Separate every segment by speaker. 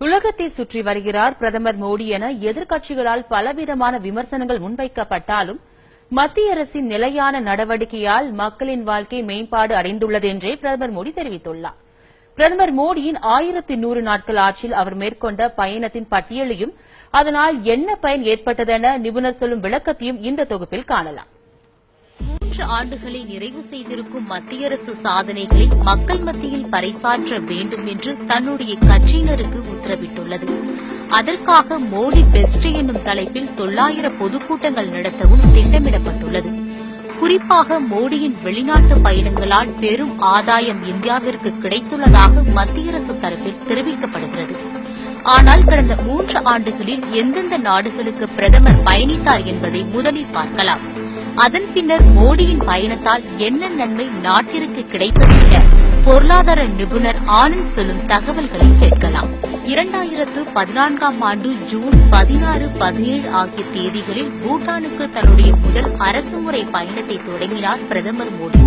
Speaker 1: உலகத்தை சுற்றி வருகிறார் பிரதமர் மோடி என எதிர்க்கட்சிகளால் பலவிதமான விமர்சனங்கள் முன்வைக்கப்பட்டாலும் மத்திய அரசின் நிலையான நடவடிக்கையால் மக்களின் வாழ்க்கை மேம்பாடு அடைந்துள்ளது என்றே பிரதமர் மோடி தெரிவித்துள்ளார். பிரதமர் மோடியின் 1100 நாட்கள் ஆட்சியில் அவர் மேற்கொண்ட பயணத்தின் பட்டியலையும் அதனால் என்ன பயன் ஏற்பட்டதென நிபுணர் சொல்லும் விளக்கத்தையும் இந்த தொகுப்பில் காணலாம்.
Speaker 2: 3 ஆண்டுகளை நிறைவு செய்திருக்கும் மத்திய அரசு சாதனைகளை மக்கள் மத்தியில் பறைசாற்ற வேண்டும் என்று தன்னுடைய கட்சியினருக்கு உத்தரவிட்டுள்ளது. அதற்காக மோடி பெஸ்ட் என்னும் தலைப்பில் 900 பொதுக்கூட்டங்கள் நடத்தவும் திட்டமிடப்பட்டுள்ளது. குறிப்பாக மோடியின் வெளிநாட்டு பயணங்களால் பெரும் ஆதாயம் இந்தியாவிற்கு கிடைத்துள்ளதாக மத்திய அரசு தரப்பில் தெரிவிக்கப்படுகிறது. ஆனால் கடந்த 3 ஆண்டுகளில் எந்தெந்த நாடுகளுக்கு பிரதமர் பயணித்தார் என்பதை முதலில் பார்க்கலாம். அதன் பின்னர் மோடியின் பயணத்தால் என்ன நன்மை நாட்டிற்கு கிடைத்தது என பொருளாதார நிபுணர் ஆனந்த் சொல்லும் தகவல்களை கேட்கலாம். 2014ஆம் ஆண்டு ஜூன் 16, 17 ஆகிய தேதிகளில் பூட்டானுக்கு தன்னுடைய முதல் அரசுமுறை பயணத்தை தொடங்கினார் பிரதமர் மோடி.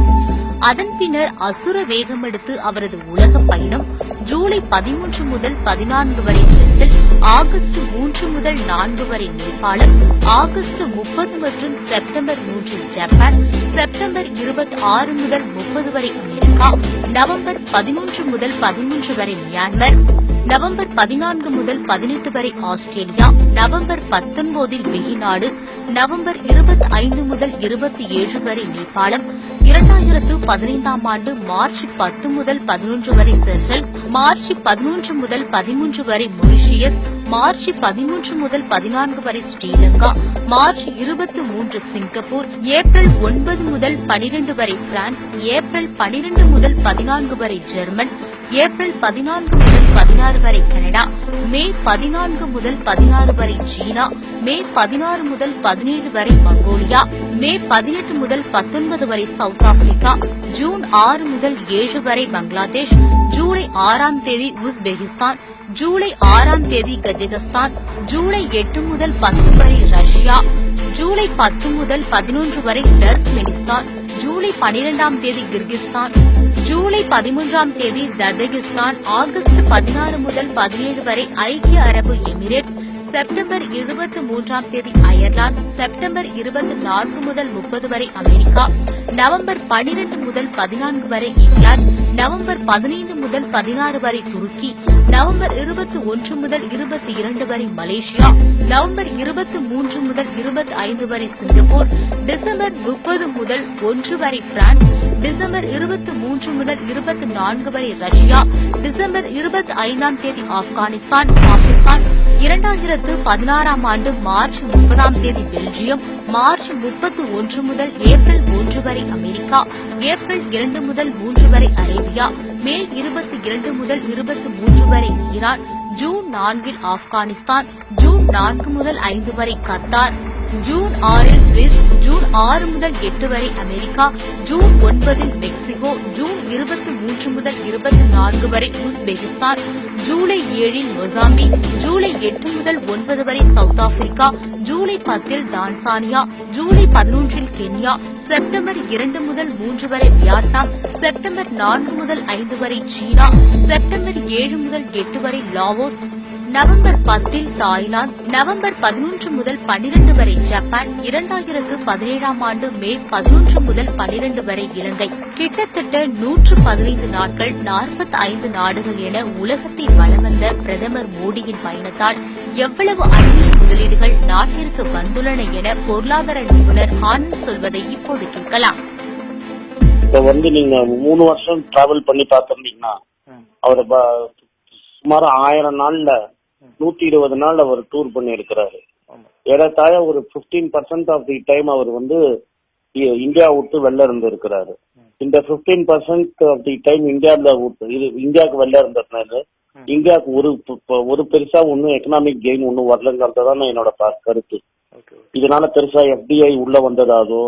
Speaker 2: அதன் பின்னர் அசுர வேகம் எடுத்து அவரது உலக பயணம் ஜூலை 13 முதல் 14 வரை பிரேசில், ஆகஸ்ட் 3 முதல் 4 வரை நேபாளம், ஆகஸ்ட் 30 மற்றும் செப்டம்பர் 3 ஜப்பான், செப்டம்பர் 26 முதல் 30 வரை அமெரிக்கா, நவம்பர் 11 முதல் 13 வரை மியான்மர், நவம்பர் 14 முதல் 18 வரை ஆஸ்திரேலியா, நவம்பர் 19 வெளிநாடு, நவம்பர் 25 முதல் 27 வரை நேபாளம், 2015ஆம் ஆண்டு மார்ச் 10 முதல் 11 வரை செஷல், மார்ச் 11 முதல் 13 வரை மொரிஷியஸ், மார்ச் 13 முதல் 14 வரை ஸ்ரீலங்கா, மார்ச் 23 சிங்கப்பூர், ஏப்ரல் 9 முதல் 12 வரை பிரான்ஸ், ஏப்ரல் 12 முதல் 14 வரை ஜெர்மன், ஏப்ரல் 14 முதல் 16 வரை கனடா, மே 14 முதல் 16 வரை சீனா, மே 16 முதல் 17 வரை மங்கோலியா, மே 18 முதல் 19 வரை சவுத் ஆப்பிரிக்கா, ஜூன் 6 முதல் 7 வரை பங்களாதேஷ், ஜூலை 6ஆம் தேதி உஸ்பெகிஸ்தான், ஜூலை 6ஆம் தேதி கஜகஸ்தான், ஜூலை 8 முதல் 10 வரை ரஷ்யா, ஜூலை 10 முதல் 11 வரை டர்க்மெனிஸ்தான், ஜூலை 12ஆம் தேதி கிர்கிஸ்தான், ஜூலை 13ஆம் தேதி தஜகிஸ்தான், ஆகஸ்ட் 16 முதல் 17 வரை ஐக்கிய அரபு எமிரேட்ஸ், செப்டம்பர் 23ஆம் தேதி அயர்லாந்து, செப்டம்பர் 24 முதல் 30 வரை அமெரிக்கா, நவம்பர் 12 முதல் 14 வரை இங்கிலாந்து, நவம்பர் 15 முதல் 16 வரை துருக்கி, நவம்பர் 21 முதல் 22 வரை மலேசியா, நவம்பர் 23 முதல் 25 வரை சிங்கப்பூர், டிசம்பர் 30 முதல் 1 வரை பிரான்ஸ், டிசம்பர் 23 முதல் 24 வரை ரஷ்யா, டிசம்பர் 25ஆம் தேதி ஆப்கானிஸ்தான், பாகிஸ்தான், 2016ஆம் ஆண்டு மார்ச் 30ஆம் தேதி பெல்ஜியம், மார்ச் 31 முதல் ஏப்ரல் 1 வரை அமெரிக்கா, ஏப்ரல் 2 முதல் 3 வரை அரேபியா, மே 22 முதல் 23 வரை ஈரான், ஜூன் 4 ஆப்கானிஸ்தான், ஜூன் 4 முதல் 5 வரை கத்தார், ஜூன் 6 சுவிஸ், ஜூன் 6 முதல் 8 வரை அமெரிக்கா, ஜூன் 9 மெக்சிகோ, ஜூன் 23 முதல் 24 வரை உஸ்பெகிஸ்தான், ஜூலை 7 மொசாம்பிக், ஜூலை 8 முதல் 9 வரை south Africa, July 10 Tanzania, July 11 Kenya, September 2 முதல் 3 வரை வியட்நாம், செப்டம்பர் 4 முதல் 5 வரை சீனா, செப்டம்பர் 7 முதல் 8 வரை லாவோஸ், நவம்பர் 10 தாய்லாந்து, நவம்பர் 11 முதல் 12 வரை ஜப்பான், 2017ஆம் ஆண்டு மே 11 முதல் 12 வரை இலங்கை. கிட்டத்தட்ட 115 நாட்கள் 45 நாடுகள் என உலகத்தை வலம் வந்த பிரதமர் மோடியின் பயணத்தால் எவ்வளவு அந்நிய முதலீடுகள் நாட்டிற்கு வந்துள்ளன என பொருளாதார நிபுணர் ஆனந்த் சொல்வதை இப்போது கேட்கலாம்.
Speaker 3: இப்ப நீங்க 3 வருஷம் டிராவல் பண்ணி பார்த்திருந்தீங்கன்னா அவர் சுமார் 1000 நாள்ல 120 நாள் அவர் டூர் பண்ணி இருக்கிறாரு. ஏறத்தாழ ஒரு 15% ஆஃப் தி டைம் அவர் இந்தியா விட்டு வெளில இருந்து இருக்கிறாரு. இந்த 15% ஆஃப் தி டைம் இந்தியாவுக்கு வெளில இருந்ததுனால இந்தியாவுக்கு ஒரு பெருசா ஒன்னும் எக்கனாமிக் கெயின் ஒன்னும் வரலங்கிறதான் என்னோட கருத்து. இதனால பெருசா எஃப்டிஐ உள்ள வந்ததாவோ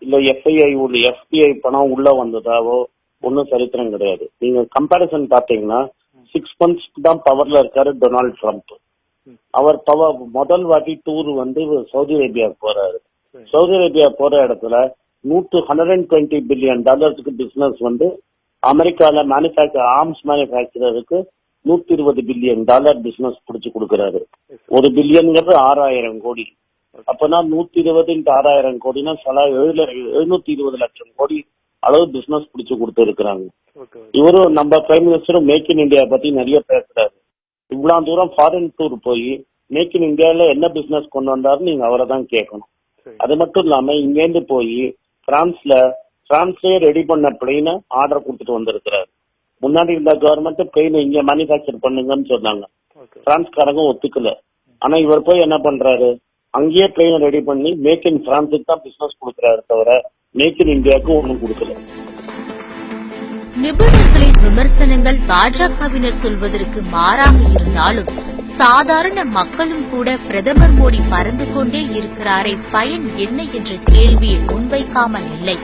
Speaker 3: இல்ல எஃபிஐ பணம் உள்ள வந்ததாவோ ஒன்னும் சரித்திரம் கிடையாது. நீங்க கம்பேரிசன் பாத்தீங்கன்னா 6 months தான் பவர்ல இருக்காரு டொனால்ட் ட்ரம்ப். அவர் முதல் வாட்டி டூர் சவுதி அரேபியா போறாரு. சவுதி அரேபியா போற இடத்துல $120 பில்லியன் பிசினஸ் அமெரிக்கால ஆர்ம்ஸ் மேனுபேக்சரருக்கு $120 பில்லியன் பிசினஸ் புடிச்சு கொடுக்கறாரு. 1 பில்லியன்ங்கிறது 6000 கோடி. அப்பனா 120 × 6000 கோடினா 720 லட்சம் கோடி அளவு பிசினஸ் புடிச்சு கொடுத்து இருக்கிறாங்க. இவரும் நம்ம பிரைம் மினிஸ்டரும் மேக் இன் இந்தியா பத்தி நிறைய பேசுறாரு. இவ்வளவு தூரம் ஃபாரின் டூர் போய் மேக் இன் இந்தியால என்ன பிசினஸ் கொண்டு வந்தாருன்னு நீங்க அவரை தான் கேட்கணும். அது மட்டும் இல்லாம இங்கேருந்து போய் பிரான்ஸ்லயே ரெடி பண்ண பிளெயினை ஆர்டர் கொடுத்துட்டு வந்திருக்கிறாரு. முன்னாடி இருந்த கவர்மெண்ட் பிளெயின் இங்க மேனுபேக்சர் பண்ணுங்கன்னு சொன்னாங்க. பிரான்ஸ்காரங்க ஒத்துக்கல. ஆனா இவர் போய் என்ன பண்றாரு, அங்கேயே பிளெயினை ரெடி பண்ணி மேக் இன் பிரான்ஸுக்கு தான் பிசினஸ் கொடுக்கறாரு தவிர மேக் இன் இந்தியாவுக்கு ஒன்றும் கொடுக்கல.
Speaker 2: நிபுணர்களின் விமர்சனங்கள் பாஜகவினர் சொல்வதற்கு மாறாக இருந்தாலும் சாதாரண மக்களும் கூட பிரதமர் மோடி பறந்து கொண்டே இருக்கிறாரே பயன் என்ன என்ற கேள்வியை முன்வைக்காமல் இல்லை.